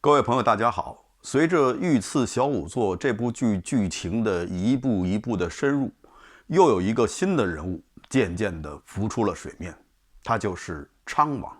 各位朋友，大家好。随着《御赐小仵作》这部剧剧情的一步一步的深入，又有一个新的人物渐渐地浮出了水面，他就是昌王。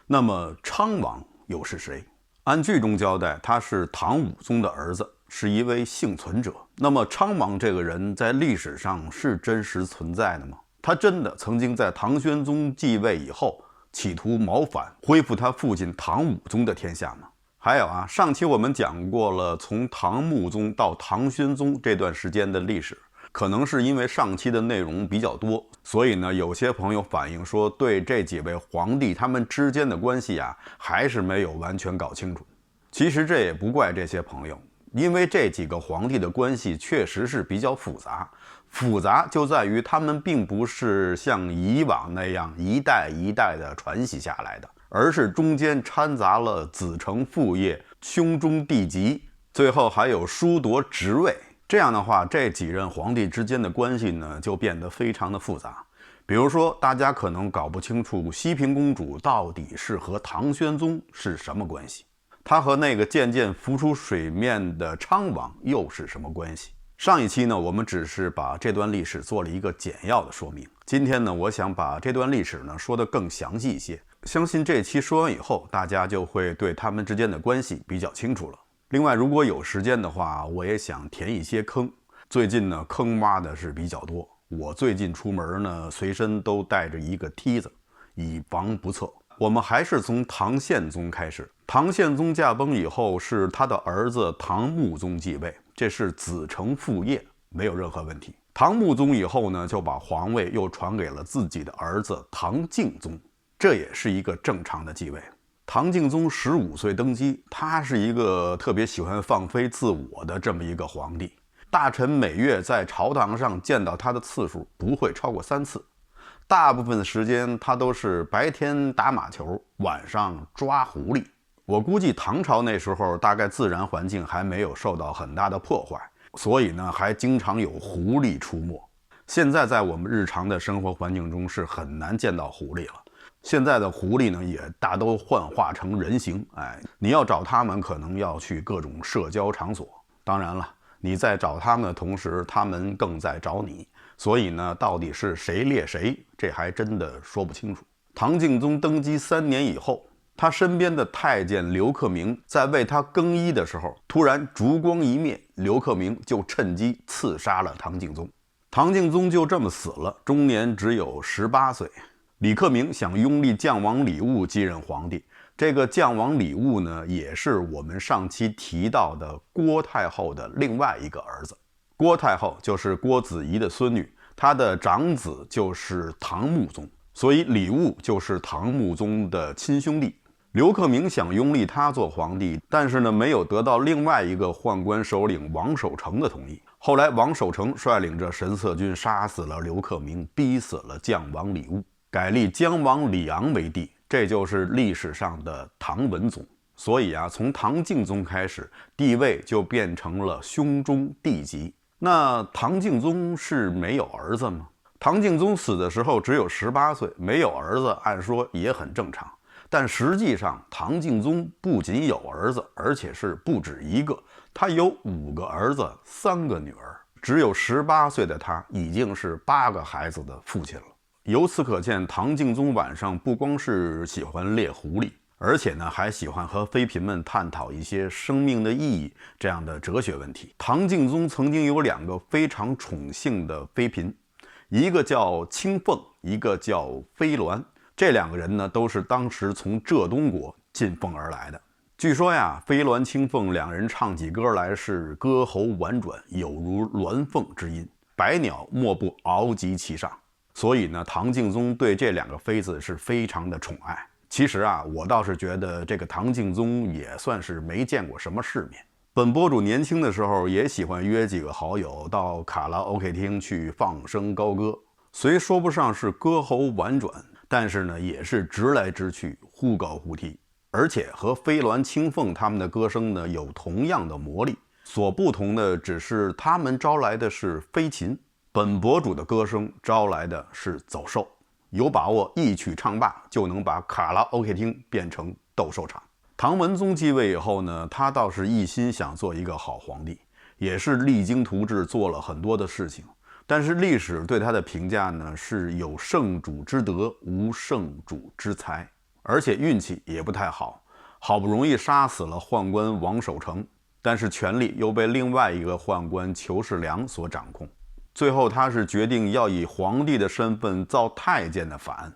那么昌王又是谁？按剧中交代，他是唐武宗的儿子，是一位幸存者。那么昌王这个人在历史上是真实存在的吗？他真的曾经在唐玄宗继位以后，企图谋反，恢复他父亲唐武宗的天下吗？还有上期我们讲过了，从唐穆宗到唐玄宗这段时间的历史，可能是因为上期的内容比较多，所以呢，有些朋友反映说，对这几位皇帝他们之间的关系还是没有完全搞清楚。其实这也不怪这些朋友，因为这几个皇帝的关系确实是比较复杂。复杂就在于他们并不是像以往那样一代一代的传袭下来的，而是中间掺杂了子承父业、兄终弟及，最后还有叔夺职位。这样的话，这几任皇帝之间的关系呢，就变得非常的复杂。比如说，大家可能搞不清楚熹嫔公主到底是和唐玄宗是什么关系，她和那个渐渐浮出水面的昌王又是什么关系？上一期呢，我们只是把这段历史做了一个简要的说明。今天呢，我想把这段历史呢说得更详细一些。相信这期说完以后，大家就会对他们之间的关系比较清楚了。另外，如果有时间的话，我也想填一些坑。最近呢，坑挖的是比较多。我最近出门呢，随身都带着一个梯子，以防不测。我们还是从唐宪宗开始。唐宪宗驾崩以后，是他的儿子唐穆宗继位，这是子承父业，没有任何问题。唐穆宗以后呢，就把皇位又传给了自己的儿子唐敬宗，这也是一个正常的继位。唐敬宗15岁登基，他是一个特别喜欢放飞自我的这么一个皇帝。大臣每月在朝堂上见到他的次数不会超过3次，大部分的时间他都是白天打马球，晚上抓狐狸。我估计唐朝那时候大概自然环境还没有受到很大的破坏，所以呢还经常有狐狸出没。现在在我们日常的生活环境中是很难见到狐狸了。现在的狐狸呢也大都幻化成人形，你要找他们可能要去各种社交场所。当然了，你在找他们的同时，他们更在找你。所以呢，到底是谁猎谁，这还真的说不清楚。唐敬宗登基3年以后，他身边的太监刘克明在为他更衣的时候，突然烛光一灭，刘克明就趁机刺杀了唐敬宗。唐敬宗就这么死了，终年只有18岁。李克明想拥立将王李务继任皇帝，这个将王李务呢，也是我们上期提到的郭太后的另外一个儿子。郭太后就是郭子仪的孙女，她的长子就是唐穆宗，所以李务就是唐穆宗的亲兄弟。刘克明想拥立他做皇帝，但是呢，没有得到另外一个宦官首领王守成的同意。后来王守成率领着神策军杀死了刘克明，逼死了将王李务，改立姜王李昂为帝，这就是历史上的唐文宗。所以从唐敬宗开始，帝位就变成了兄终弟及。那唐敬宗是没有儿子吗？唐敬宗死的时候只有18岁，没有儿子，按说也很正常。但实际上，唐敬宗不仅有儿子，而且是不止一个，他有5个儿子，3个女儿。只有18岁的他，已经是8个孩子的父亲了。由此可见，唐敬宗晚上不光是喜欢猎狐狸，而且呢，还喜欢和妃嫔们探讨一些生命的意义这样的哲学问题。唐敬宗曾经有2个非常宠幸的妃嫔，一个叫清凤，一个叫飞鸾。这2个人呢，都是当时从浙东国进奉而来的。据说飞鸾清凤2人唱起歌来是歌喉婉转，有如鸾凤之音，百鸟莫不翱及其上。所以呢，唐敬宗对这2个妃子是非常的宠爱。其实我倒是觉得这个唐敬宗也算是没见过什么世面。本博主年轻的时候也喜欢约几个好友到卡拉 OK 厅去放声高歌，虽说不上是歌喉婉转，但是呢，也是直来直去，忽高忽低，而且和飞鸾清凤他们的歌声呢有同样的魔力，所不同的只是他们招来的是飞禽，本博主的歌声招来的是走兽。有把握一曲唱罢，就能把卡拉 OK 厅变成斗兽场。唐文宗继位以后呢，他倒是一心想做一个好皇帝，也是励精图治，做了很多的事情。但是历史对他的评价呢，是有圣主之德，无圣主之才，而且运气也不太好，好不容易杀死了宦官王守成，但是权力又被另外一个宦官裘世良所掌控。最后他是决定要以皇帝的身份造太监的反，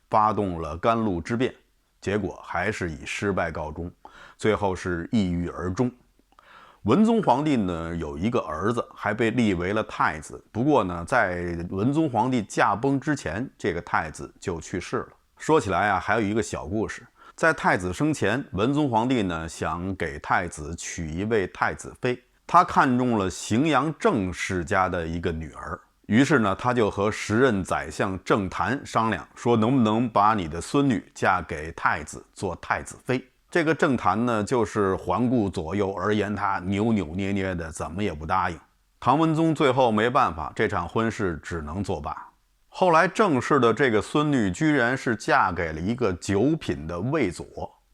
发动了甘露之变，结果还是以失败告终，最后是抑郁而终。文宗皇帝呢有一个儿子，还被立为了太子。不过呢，在文宗皇帝驾崩之前，这个太子就去世了。说起来啊，还有一个小故事。在太子生前，文宗皇帝呢想给太子娶一位太子妃，他看中了荥阳郑氏家的一个女儿，于是呢，他就和时任宰相郑谭商量，说能不能把你的孙女嫁给太子做太子妃。这个郑谭呢，就是环顾左右而言他，扭扭捏捏的，怎么也不答应。唐文宗最后没办法，这场婚事只能作罢。后来郑氏的这个孙女居然是嫁给了一个九品的魏佐，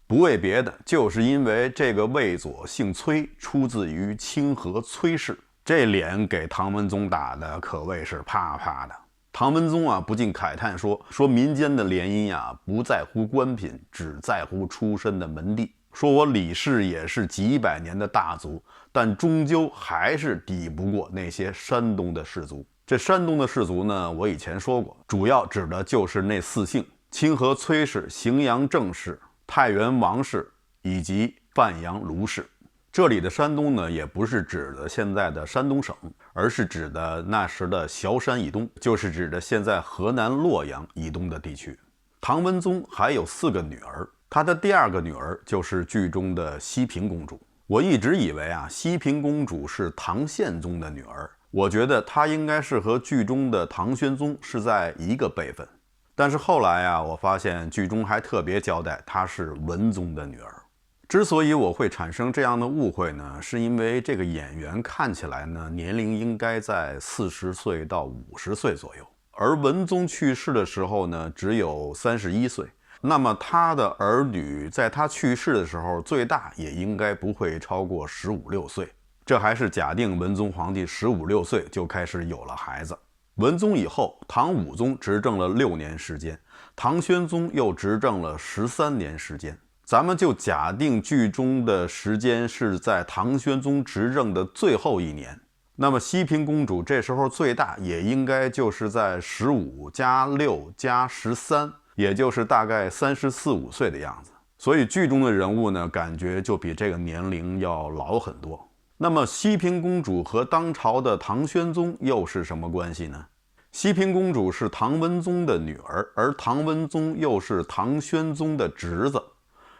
不为别的，就是因为这个魏佐姓崔，出自于清河崔氏。这脸给唐文宗打的可谓是啪啪的。唐文宗啊，不禁慨叹说民间的联姻啊，不在乎官品，只在乎出身的门第。说我李氏也是几百年的大族，但终究还是抵不过那些山东的氏族。这山东的氏族呢，我以前说过，主要指的就是那四姓：清河崔氏、荥阳郑氏、太原王氏以及范阳卢氏。这里的山东呢，也不是指的现在的山东省，而是指的那时的崤山以东，就是指的现在河南洛阳以东的地区。唐文宗还有4个女儿，他的第2个女儿就是剧中的熹嫔公主。我一直以为啊，熹嫔公主是唐宪宗的女儿，我觉得她应该是和剧中的唐玄宗是在一个辈分。但是后来啊，我发现剧中还特别交代她是文宗的女儿。之所以我会产生这样的误会呢，是因为这个演员看起来呢，年龄应该在40岁到50岁左右，而文宗去世的时候呢，只有31岁。那么他的儿女在他去世的时候，最大也应该不会超过15、16岁。这还是假定文宗皇帝15、16岁就开始有了孩子。文宗以后，唐武宗执政了6年时间，唐玄宗又执政了13年时间。咱们就假定剧中的时间是在唐玄宗执政的最后1年，那么熹嫔公主这时候最大也应该就是在15加6加13，也就是大概34、35岁的样子。所以剧中的人物呢，感觉就比这个年龄要老很多。那么熹嫔公主和当朝的唐玄宗又是什么关系呢？熹嫔公主是唐文宗的女儿，而唐文宗又是唐玄宗的侄子。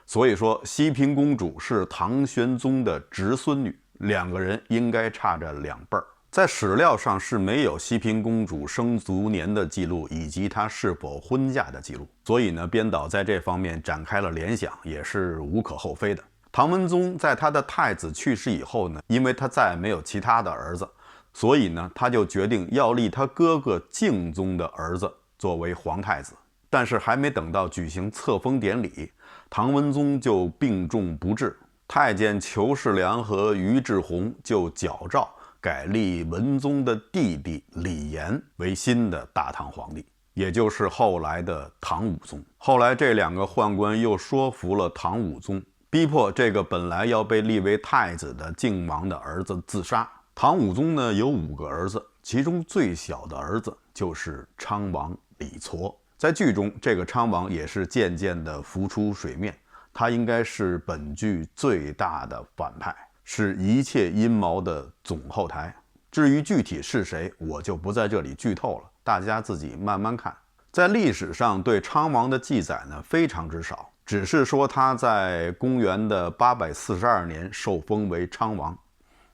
所以说，熹嫔公主是唐玄宗的侄孙女，2个人应该差着2辈儿。在史料上是没有熹嫔公主生卒年的记录，以及她是否婚嫁的记录。所以呢，编导在这方面展开了联想，也是无可厚非的。唐文宗在他的太子去世以后呢，因为他再没有其他的儿子，所以呢，他就决定要立他哥哥敬宗的儿子作为皇太子。但是还没等到举行册封典礼，唐文宗就病重不治，太监裘世良和于志宏就矫诏改立文宗的弟弟李炎为新的大唐皇帝，也就是后来的唐武宗。后来这2个宦官又说服了唐武宗，逼迫这个本来要被立为太子的靖王的儿子自杀。唐武宗呢有5个儿子，其中最小的儿子就是昌王李痤。在剧中，这个昌王也是渐渐地浮出水面，他应该是本剧最大的反派，是一切阴谋的总后台。至于具体是谁，我就不在这里剧透了，大家自己慢慢看。在历史上对昌王的记载呢非常之少，只是说他在公元的842年受封为昌王。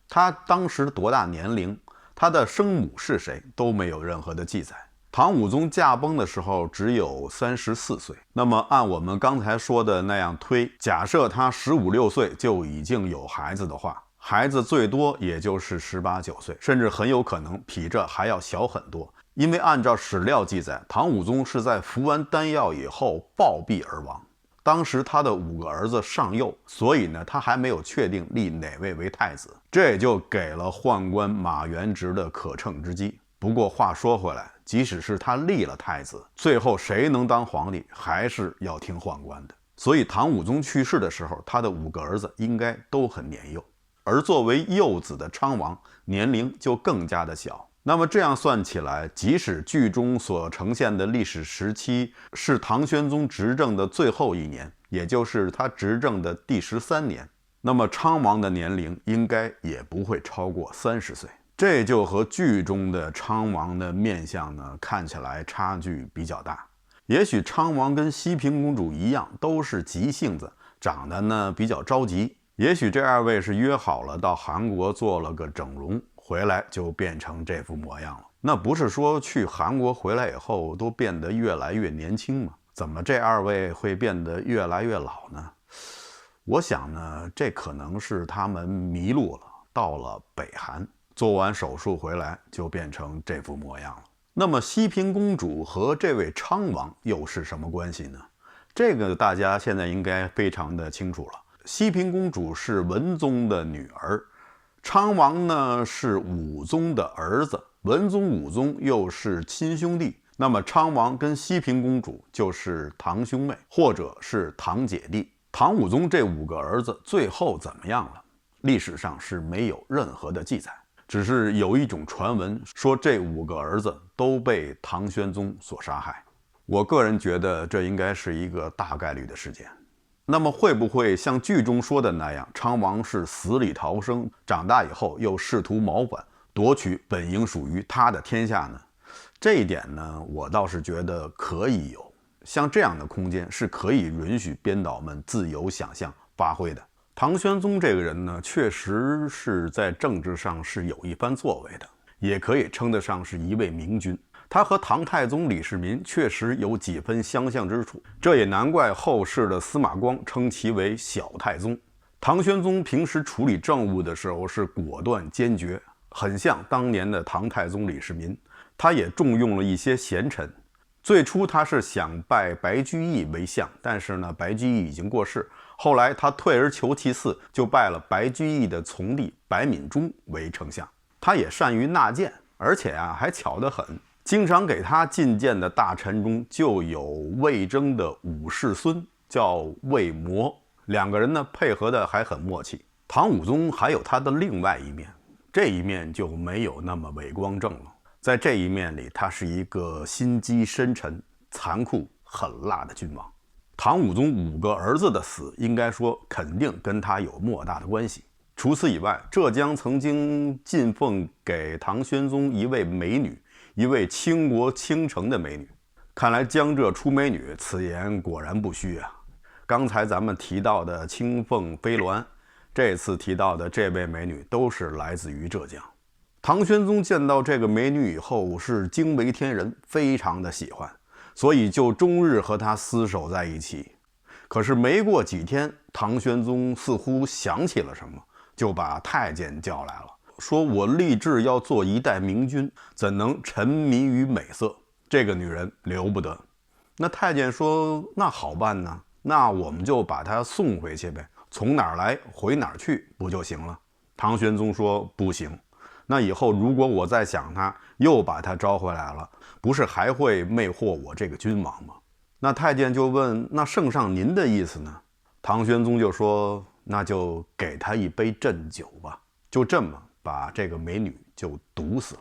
他当时多大年龄，他的生母是谁都没有任何的记载。唐武宗驾崩的时候只有34岁，那么按我们刚才说的那样推，假设他15、16岁就已经有孩子的话，孩子最多也就是18、19岁，甚至很有可能比这还要小很多。因为按照史料记载，唐武宗是在服完丹药以后暴毙而亡。当时他的5个儿子尚幼，所以呢，他还没有确定立哪位为太子，这也就给了宦官马元直的可乘之机。不过话说回来，即使是他立了太子，最后谁能当皇帝，还是要听宦官的。所以唐武宗去世的时候，他的5个儿子应该都很年幼，而作为幼子的昌王年龄就更加的小。那么这样算起来，即使剧中所呈现的历史时期是唐玄宗执政的最后1年，也就是他执政的第13年，那么昌王的年龄应该也不会超过30岁。这就和剧中的昌王的面相呢，看起来差距比较大。也许昌王跟熹嫔公主一样，都是急性子，长得呢比较着急。也许这2位是约好了到韩国做了个整容，回来就变成这副模样了。那不是说去韩国回来以后都变得越来越年轻吗？怎么这2位会变得越来越老呢？我想呢，这可能是他们迷路了，到了北韩，做完手术回来就变成这副模样了。那么熹嫔公主和这位昌王又是什么关系呢？这个大家现在应该非常的清楚了。熹嫔公主是文宗的女儿，昌王呢是武宗的儿子，文宗武宗又是亲兄弟，那么昌王跟熹嫔公主就是堂兄妹，或者是堂姐弟。唐武宗这5个儿子最后怎么样了？历史上是没有任何的记载，只是有一种传闻说这5个儿子都被唐玄宗所杀害。我个人觉得这应该是一个大概率的事件。那么会不会像剧中说的那样，昌王是死里逃生，长大以后又试图谋反，夺取本应属于他的天下呢？这一点呢，我倒是觉得可以有，像这样的空间是可以允许编导们自由想象发挥的。唐玄宗这个人呢，确实是在政治上是有一番作为的，也可以称得上是一位明君。他和唐太宗李世民确实有几分相像之处，这也难怪后世的司马光称其为小太宗。唐玄宗平时处理政务的时候是果断坚决，很像当年的唐太宗李世民。他也重用了一些贤臣，最初他是想拜白居易为相，但是呢，白居易已经过世，后来他退而求其次，就拜了白居易的从弟白敏中为丞相。他也善于纳谏，而且还巧得很，经常给他进谏的大臣中就有魏征的五世孙，叫魏摩，2个人呢配合的还很默契。唐武宗还有他的另外一面，这一面就没有那么伟光正了。在这一面里，他是一个心机深沉、残酷、狠辣的君王。唐武宗5个儿子的死，应该说肯定跟他有莫大的关系。除此以外，浙江曾经进奉给唐玄宗一位美女，一位倾国倾城的美女。看来江浙出美女，此言果然不虚啊。刚才咱们提到的清凤飞鸾，这次提到的这位美女都是来自于浙江。唐玄宗见到这个美女以后是惊为天人，非常的喜欢，所以就终日和她厮守在一起。可是没过几天，唐玄宗似乎想起了什么，就把太监叫来了，说我立志要做一代明君，怎能沉迷于美色？这个女人留不得。那太监说，那好办呢，那我们就把她送回去呗，从哪儿来回哪儿去不就行了？唐玄宗说不行，那以后如果我再想她，又把她招回来了，不是还会魅惑我这个君王吗？那太监就问，那圣上您的意思呢？唐玄宗就说，那就给他一杯鸩酒吧。就这么把这个美女就毒死了。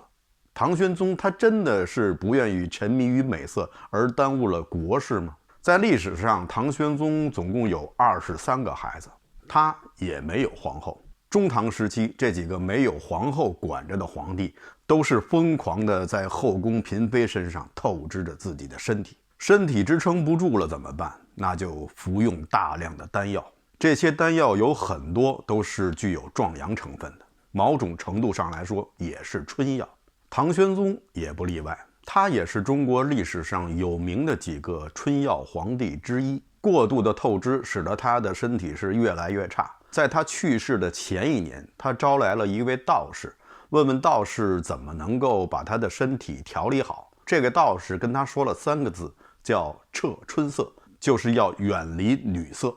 唐玄宗他真的是不愿意沉迷于美色而耽误了国事吗？在历史上，唐玄宗总共有23个孩子，他也没有皇后。中唐时期，这几个没有皇后管着的皇帝，都是疯狂的在后宫嫔妃身上透支着自己的身体。身体支撑不住了怎么办？那就服用大量的丹药。这些丹药有很多都是具有壮阳成分的，某种程度上来说也是春药。唐玄宗也不例外，他也是中国历史上有名的几个春药皇帝之一。过度的透支使得他的身体是越来越差。在他去世的前1年，他招来了一位道士，问道士怎么能够把他的身体调理好。这个道士跟他说了3个字，叫彻春色。就是要远离女色。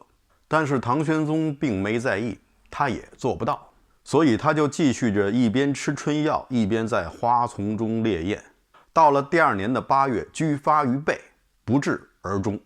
但是唐玄宗并没在意，他也做不到，所以他就继续着一边吃春药，一边在花丛中猎艳。到了第2年的8月，居发于背，不治而终，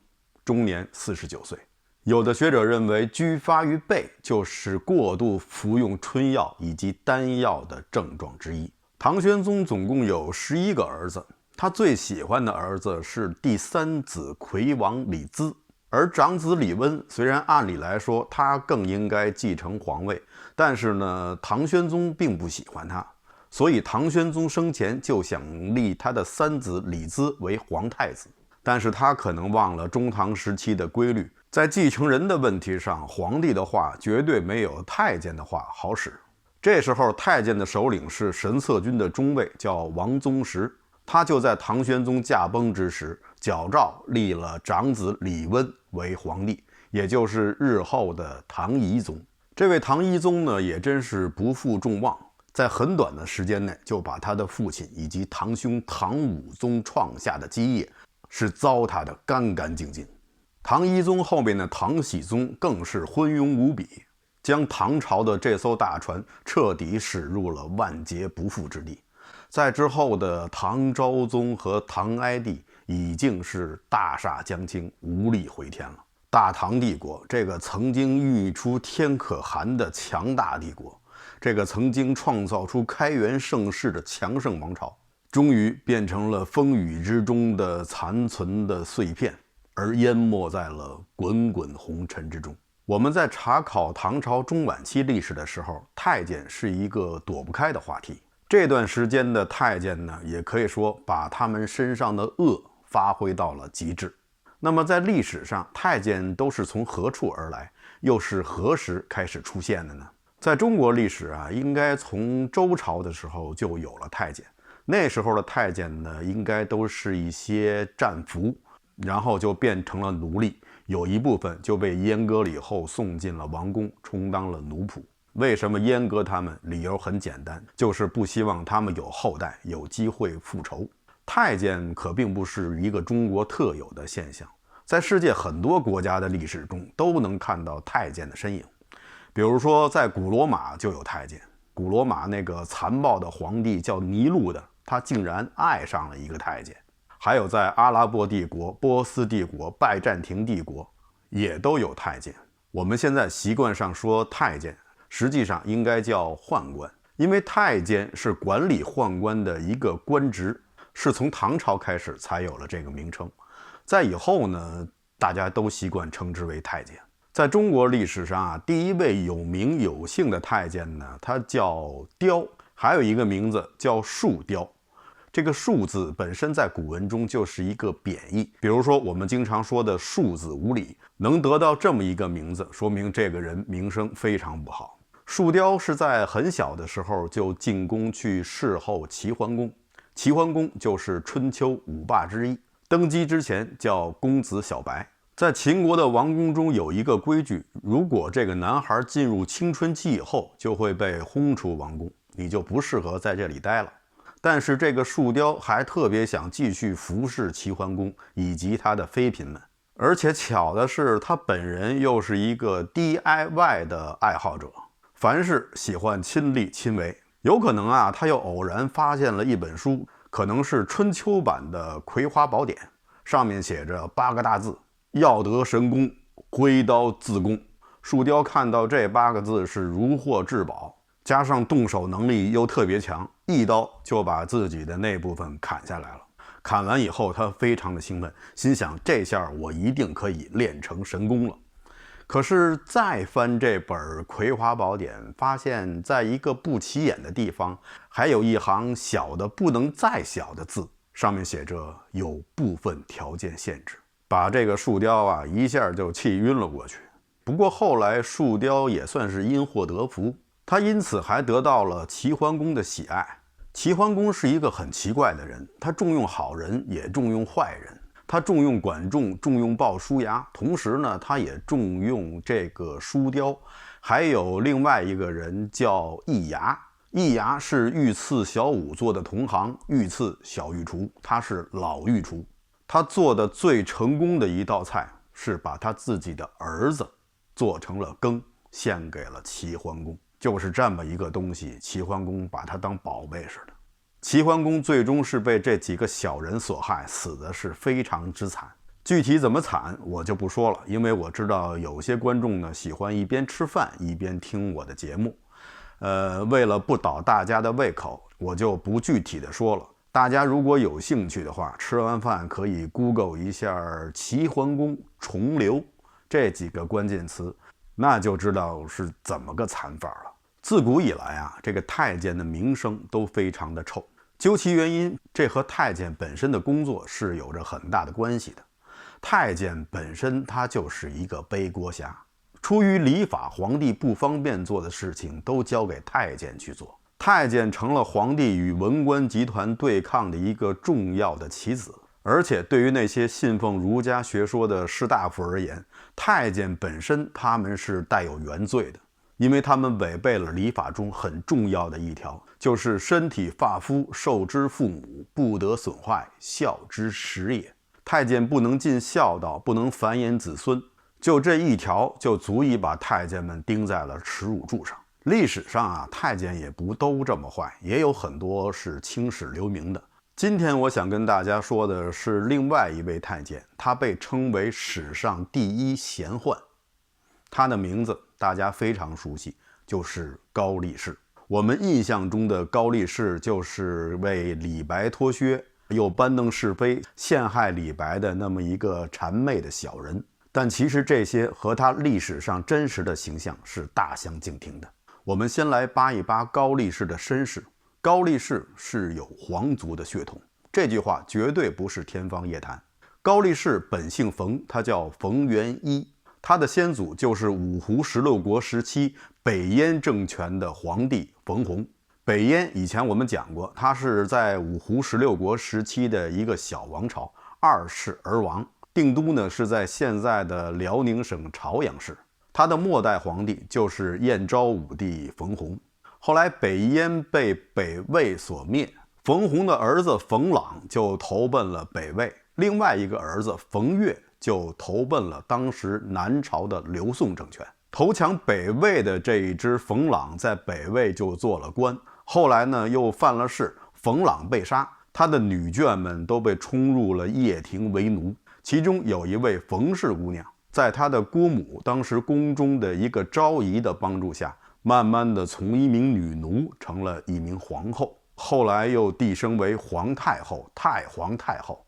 终年49岁。有的学者认为，居发于背就是过度服用春药以及丹药的症状之一。唐玄宗总共有11个儿子，他最喜欢的儿子是第3子魁王李咨，而长子李温虽然按理来说他更应该继承皇位，但是呢，唐玄宗并不喜欢他，所以唐玄宗生前就想立他的3子李咨为皇太子。但是他可能忘了中唐时期的规律，在继承人的问题上，皇帝的话绝对没有太监的话好使。这时候太监的首领是神策军的中尉，叫王宗实，他就在唐玄宗驾崩之时，矫诏立了长子李温为皇帝，也就是日后的唐懿宗。这位唐懿宗呢，也真是不负众望，在很短的时间内就把他的父亲以及堂兄唐武宗创下的基业是糟蹋得干干净净。唐懿宗后面的唐僖宗更是昏庸无比，将唐朝的这艘大船彻底驶入了万劫不复之地。在之后的唐昭宗和唐哀帝已经是大厦将倾，无力回天了。大唐帝国，这个曾经孕育出天可汗的强大帝国，这个曾经创造出开元盛世的强盛王朝，终于变成了风雨之中的残存的碎片，而淹没在了滚滚红尘之中。我们在查考唐朝中晚期历史的时候，太监是一个躲不开的话题。这段时间的太监呢，也可以说把他们身上的恶发挥到了极致。那么在历史上，太监都是从何处而来，又是何时开始出现的呢？在中国历史啊，应该从周朝的时候就有了太监。那时候的太监呢，应该都是一些战俘，然后就变成了奴隶，有一部分就被阉割了以后送进了王宫，充当了奴仆。为什么阉割他们？理由很简单，就是不希望他们有后代，有机会复仇。太监可并不是一个中国特有的现象，在世界很多国家的历史中都能看到太监的身影。比如说在古罗马就有太监，古罗马那个残暴的皇帝叫尼禄的，他竟然爱上了一个太监。还有在阿拉伯帝国、波斯帝国、拜占庭帝国也都有太监。我们现在习惯上说太监，实际上应该叫宦官，因为太监是管理宦官的一个官职，是从唐朝开始才有了这个名称。在以后呢，大家都习惯称之为太监。在中国历史上啊，第一位有名有姓的太监呢，他叫刁，还有一个名字叫树刁。这个树字本身在古文中就是一个贬义，比如说我们经常说的树子无礼，能得到这么一个名字，说明这个人名声非常不好。树刁是在很小的时候就进宫去侍候齐桓公，齐桓公就是春秋5霸之一，登基之前叫公子小白。在秦国的王宫中有一个规矩，如果这个男孩进入青春期以后，就会被轰出王宫，你就不适合在这里待了。但是这个树刁还特别想继续服侍齐桓公以及他的妃嫔们，而且巧的是，他本人又是一个 DIY 的爱好者，凡事喜欢亲力亲为。有可能啊，他又偶然发现了一本书，可能是春秋版的《葵花宝典》，上面写着8个大字：要得神功，挥刀自宫。树刁看到这8个字是如获至宝，加上动手能力又特别强，一刀就把自己的那部分砍下来了。砍完以后，他非常的兴奋，心想这下我一定可以练成神功了。可是再翻这本《葵花宝典》，发现在一个不起眼的地方，还有一行小的不能再小的字，上面写着有部分条件限制，把这个树刁啊一下就气晕了过去。不过后来树刁也算是因祸得福，他因此还得到了齐桓公的喜爱。齐桓公是一个很奇怪的人，他重用好人，也重用坏人。他重用管仲，重用鲍叔牙，同时呢，他也重用这个树刁，还有另外一个人叫易牙。易牙是御赐小仵作的同行，御赐小御厨，他是老御厨。他做的最成功的一道菜是把他自己的儿子做成了羹，献给了齐桓公。就是这么一个东西，齐桓公把他当宝贝似的。齐桓公最终是被这几个小人所害，死的是非常之惨。具体怎么惨我就不说了，因为我知道有些观众呢喜欢一边吃饭一边听我的节目。为了不倒大家的胃口，我就不具体的说了。大家如果有兴趣的话，吃完饭可以 Google 一下齐桓公重流这几个关键词，那就知道是怎么个惨法了。自古以来啊，这个太监的名声都非常的臭。究其原因，这和太监本身的工作是有着很大的关系的。太监本身他就是一个背锅侠，出于礼法，皇帝不方便做的事情都交给太监去做。太监成了皇帝与文官集团对抗的一个重要的棋子。而且对于那些信奉儒家学说的士大夫而言，太监本身他们是带有原罪的，因为他们违背了礼法中很重要的一条，就是身体发肤受之父母，不得损坏，孝之始也。太监不能尽孝道，不能繁衍子孙，就这一条就足以把太监们钉在了耻辱柱上。历史上啊，太监也不都这么坏，也有很多是青史留名的。今天我想跟大家说的是另外一位太监，他被称为史上第一贤宦。他的名字大家非常熟悉，就是高力士。我们印象中的高力士就是为李白脱靴，又搬弄是非，陷害李白的那么一个谄媚的小人。但其实这些和他历史上真实的形象是大相径庭的。我们先来扒一扒高力士的身世。高力士是有皇族的血统，这句话绝对不是天方夜谭。高力士本姓冯，他叫冯元一，他的先祖就是五胡16国时期北燕政权的皇帝冯弘。北燕以前我们讲过，他是在五胡16国时期的一个小王朝，二世而亡，定都呢是在现在的辽宁省朝阳市。他的末代皇帝就是燕昭武帝冯弘。后来北燕被北魏所灭，冯弘的儿子冯朗就投奔了北魏，另外一个儿子冯悦就投奔了当时南朝的刘宋政权。投降北魏的这一支冯朗在北魏就做了官，后来呢又犯了事，冯朗被杀，他的女眷们都被冲入了掖庭为奴。其中有一位冯氏姑娘，在她的姑母当时宫中的一个昭仪的帮助下，慢慢的从一名女奴成了一名皇后，后来又递升为皇太后、太皇太后。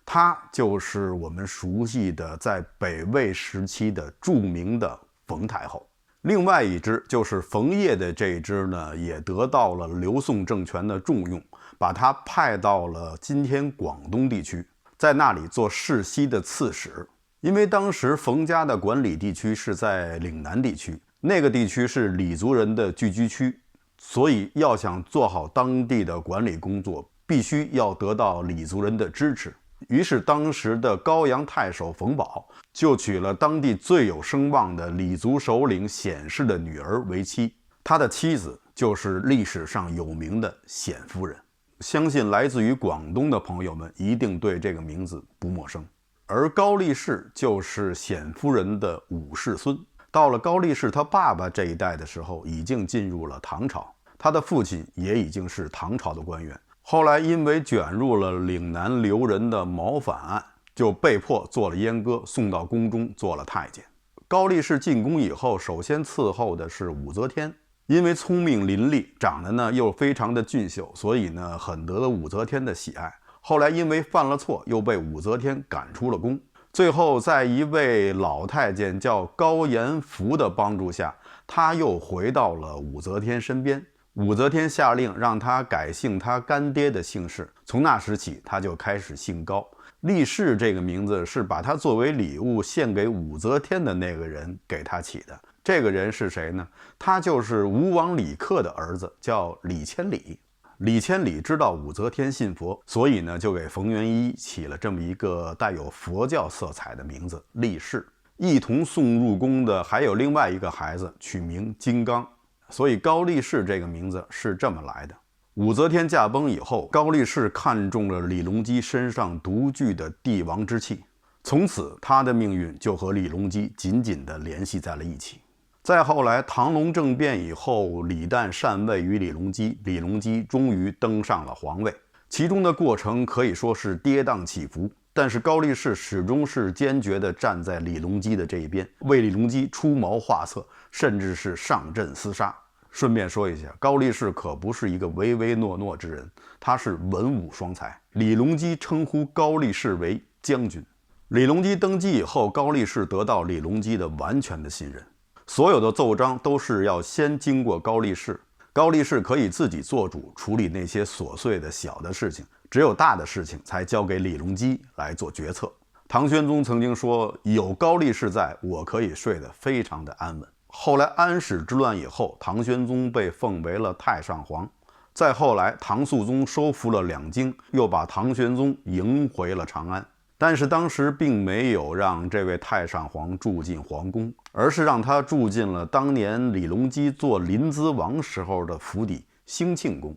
她就是我们熟悉的在北魏时期的著名的冯太后。另外一支就是冯烨的这一支呢，也得到了刘宋政权的重用，把他派到了今天广东地区，在那里做世袭的刺史。因为当时冯家的管理地区是在岭南地区，那个地区是黎族人的聚居区，所以要想做好当地的管理工作，必须要得到黎族人的支持。于是当时的高阳太守冯保就娶了当地最有声望的黎族首领显氏的女儿为妻，他的妻子就是历史上有名的显夫人。相信来自于广东的朋友们一定对这个名字不陌生。而高力士就是显夫人的五世孙。到了高力士他爸爸这一代的时候，已经进入了唐朝，他的父亲也已经是唐朝的官员。后来因为卷入了岭南留人的谋反案，就被迫做了阉割，送到宫中做了太监。高力士进宫以后，首先伺候的是武则天，因为聪明伶俐，长得呢又非常的俊秀，所以呢很得了武则天的喜爱。后来因为犯了错，又被武则天赶出了宫。最后在一位老太监叫高延福的帮助下，他又回到了武则天身边。武则天下令让他改姓他干爹的姓氏，从那时起他就开始姓高。力士这个名字是把他作为礼物献给武则天的那个人给他起的。这个人是谁呢？他就是吴王李克的儿子，叫李千里。李千里知道武则天信佛，所以呢就给冯元一起了这么一个带有佛教色彩的名字力士。一同送入宫的还有另外一个孩子，取名金刚，所以高力士这个名字是这么来的。武则天驾崩以后，高力士看中了李隆基身上独具的帝王之气，从此他的命运就和李隆基紧紧地联系在了一起。再后来，唐隆政变以后，李旦禅位于李隆基，李隆基终于登上了皇位。其中的过程可以说是跌宕起伏，但是高力士始终是坚决地站在李隆基的这一边，为李隆基出谋划策，甚至是上阵厮杀。顺便说一下，高力士可不是一个唯唯诺诺之人，他是文武双才。李隆基称呼高力士为将军。李隆基登基以后，高力士得到李隆基的完全的信任，所有的奏章都是要先经过高力士。高力士可以自己做主，处理那些琐碎的小的事情，只有大的事情才交给李隆基来做决策。唐玄宗曾经说，有高力士在，我可以睡得非常的安稳。后来安史之乱以后，唐玄宗被奉为了太上皇。再后来，唐肃宗收复了两京，又把唐玄宗迎回了长安。但是当时并没有让这位太上皇住进皇宫，而是让他住进了当年李隆基做临淄王时候的府邸兴庆宫。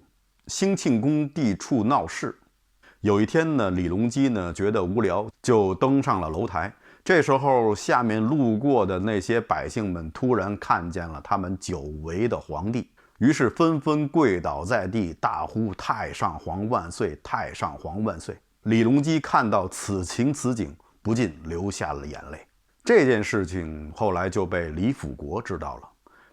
兴庆宫地处闹市，有一天呢，李隆基呢觉得无聊，就登上了楼台。这时候下面路过的那些百姓们突然看见了他们久违的皇帝，于是纷纷跪倒在地，大呼太上皇万岁，太上皇万岁。李隆基看到此情此景，不禁流下了眼泪。这件事情后来就被李辅国知道了。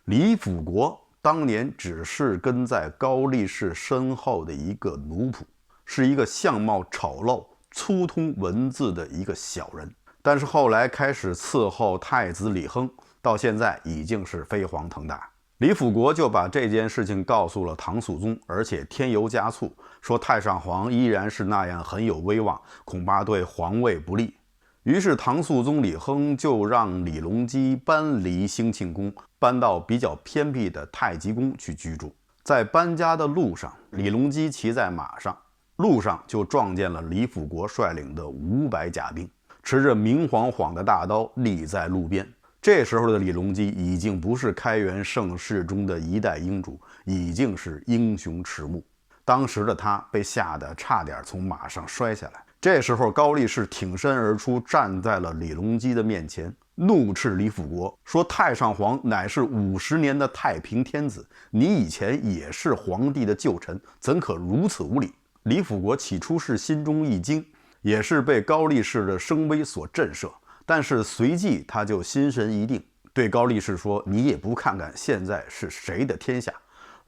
李辅国当年只是跟在高力士身后的一个奴仆，是一个相貌丑陋、粗通文字的一个小人。但是后来开始伺候太子李亨，到现在已经是飞黄腾达。李辅国就把这件事情告诉了唐肃宗，而且添油加醋，说太上皇依然是那样很有威望，恐怕对皇位不利。于是唐肃宗李亨就让李隆基搬离兴庆宫，搬到比较偏僻的太极宫去居住。在搬家的路上，李隆基骑在马上，路上就撞见了李辅国率领的500甲兵，持着明晃晃的大刀立在路边。这时候的李隆基已经不是开元盛世中的一代英主，已经是英雄迟暮。当时的他被吓得差点从马上摔下来。这时候高力士挺身而出，站在了李隆基的面前，怒斥李辅国说，太上皇乃是50年的太平天子，你以前也是皇帝的旧臣，怎可如此无礼。李辅国起初是心中一惊，也是被高力士的声威所震慑，但是随即他就心神一定，对高力士说，你也不看看现在是谁的天下，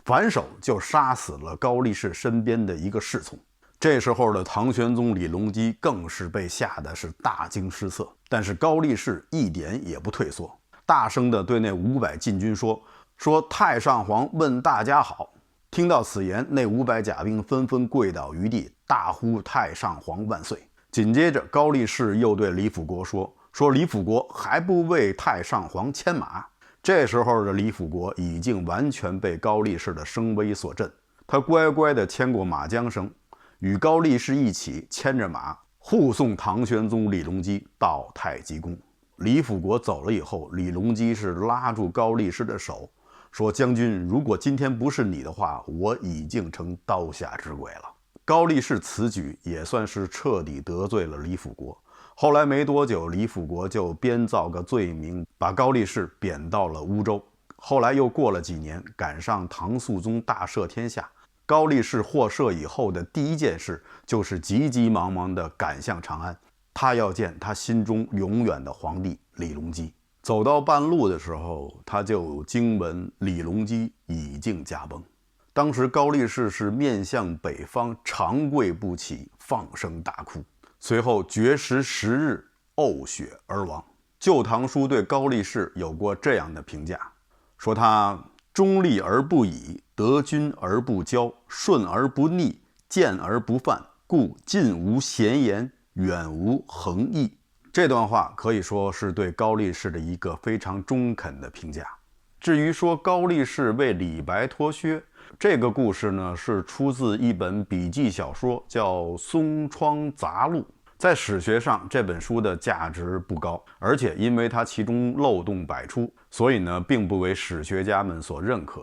反手就杀死了高力士身边的一个侍从。这时候的唐玄宗李隆基更是被吓得是大惊失色，但是高力士一点也不退缩，大声地对那500禁军说太上皇问大家好。听到此言，那500甲兵纷纷跪倒于地，大呼太上皇万岁。紧接着高力士又对李辅国说李辅国还不为太上皇牵马。这时候的李辅国已经完全被高力士的声威所震，他乖乖地牵过马缰绳，与高力士一起牵着马护送唐玄宗李隆基到太极宫。李辅国走了以后，李隆基是拉住高力士的手说，将军，如果今天不是你的话，我已经成刀下之鬼了。高力士此举也算是彻底得罪了李辅国。后来没多久，李辅国就编造个罪名，把高力士贬到了乌州。后来又过了几年，赶上唐肃宗大赦天下，高力士获赦以后的第一件事就是急急忙忙地赶向长安，他要见他心中永远的皇帝李隆基。走到半路的时候，他就惊闻李隆基已经驾崩。当时高力士是面向北方，长跪不起，放声大哭，随后绝食10日，呕血而亡。《旧唐书》对高力士有过这样的评价，说他忠立而不倚，得君而不骄，顺而不逆，谏而不犯，故近无闲言，远无横议。这段话可以说是对高力士的一个非常中肯的评价。至于说高力士为李白脱靴，这个故事呢是出自一本笔记小说，叫《松窗杂录》。在史学上，这本书的价值不高，而且因为它其中漏洞百出，所以呢并不为史学家们所认可。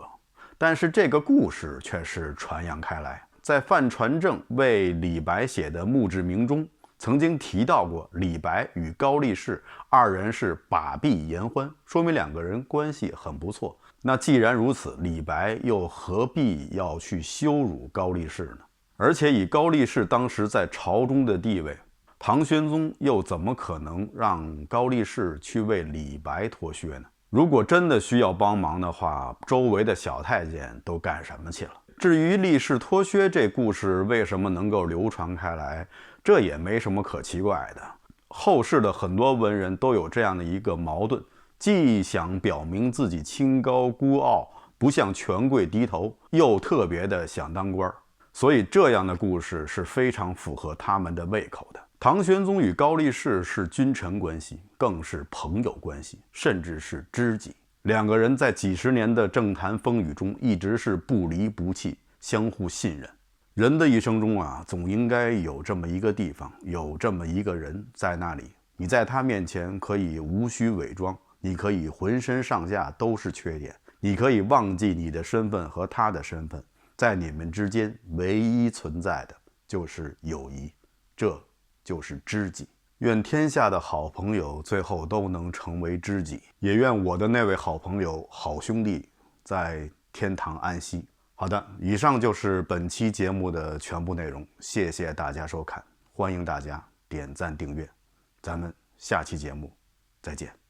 但是这个故事却是传扬开来，在范传正为李白写的墓志铭中曾经提到过李白与高力士二人是把臂言欢，说明两个人关系很不错。那既然如此，李白又何必要去羞辱高力士呢？而且以高力士当时在朝中的地位，唐玄宗又怎么可能让高力士去为李白脱靴呢？如果真的需要帮忙的话，周围的小太监都干什么去了？至于力士脱靴这故事为什么能够流传开来，这也没什么可奇怪的。后世的很多文人都有这样的一个矛盾，既想表明自己清高孤傲，不向权贵低头，又特别的想当官，所以这样的故事是非常符合他们的胃口的。唐玄宗与高力士是君臣关系，更是朋友关系，甚至是知己。两个人在几十年的政坛风雨中一直是不离不弃，相互信任。人的一生中啊，总应该有这么一个地方，有这么一个人在那里，你在他面前可以无需伪装，你可以浑身上下都是缺点，你可以忘记你的身份和他的身份，在你们之间唯一存在的就是友谊，这就是知己。愿天下的好朋友最后都能成为知己，也愿我的那位好朋友、好兄弟在天堂安息。好的，以上就是本期节目的全部内容，谢谢大家收看，欢迎大家点赞订阅，咱们下期节目再见。